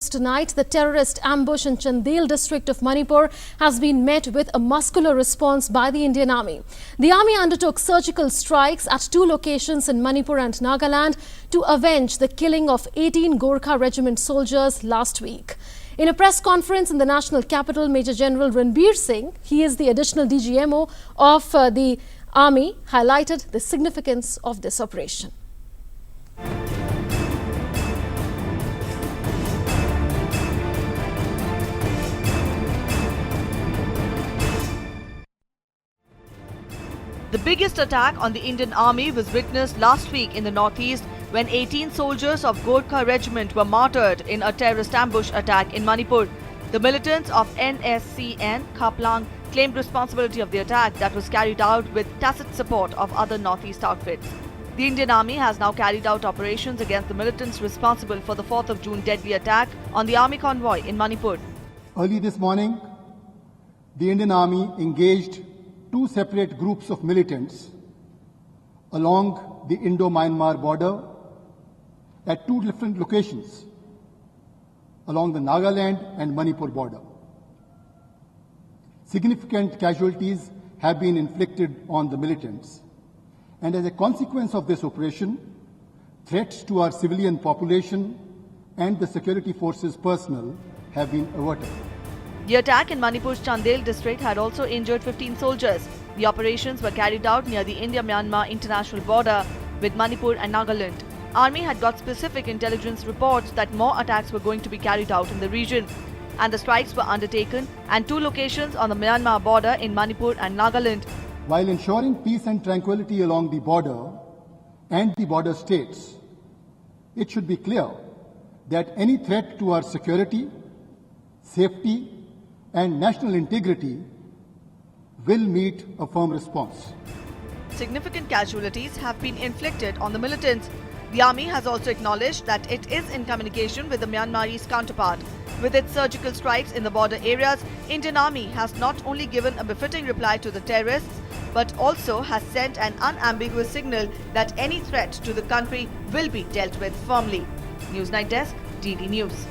Tonight, the terrorist ambush in Chandel district of Manipur has been met with a muscular response by the Indian Army. The Army undertook surgical strikes at two locations in Manipur and Nagaland to avenge the killing of 18 Gorkha Regiment soldiers last week. In a press conference in the national capital, Major General Ranbir Singh, he is the additional DGMO of the Army, highlighted the significance of this operation. The biggest attack on the Indian Army was witnessed last week in the northeast when 18 soldiers of Gorkha Regiment were martyred in a terrorist ambush attack in Manipur. The militants of NSCN Khaplang claimed responsibility of the attack that was carried out with tacit support of other northeast outfits. The Indian Army has now carried out operations against the militants responsible for the 4th of June deadly attack on the army convoy in Manipur. Early this morning, the Indian Army engaged two separate groups of militants along the Indo-Myanmar border at two different locations along the Nagaland and Manipur border. Significant casualties have been inflicted on the militants, and as a consequence of this operation, threats to our civilian population and the security forces personnel have been averted. The attack in Manipur's Chandel district had also injured 15 soldiers. The operations were carried out near the India-Myanmar international border with Manipur and Nagaland. Army had got specific intelligence reports that more attacks were going to be carried out in the region, and the strikes were undertaken at two locations on the Myanmar border in Manipur and Nagaland. While ensuring peace and tranquility along the border and the border states, it should be clear that any threat to our security, safety, and national integrity will meet a firm response. Significant casualties have been inflicted on the militants. The army has also acknowledged that it is in communication with the Myanmarese counterpart. With its surgical strikes in the border areas, Indian Army has not only given a befitting reply to the terrorists, but also has sent an unambiguous signal that any threat to the country will be dealt with firmly. News Night Desk, DD News.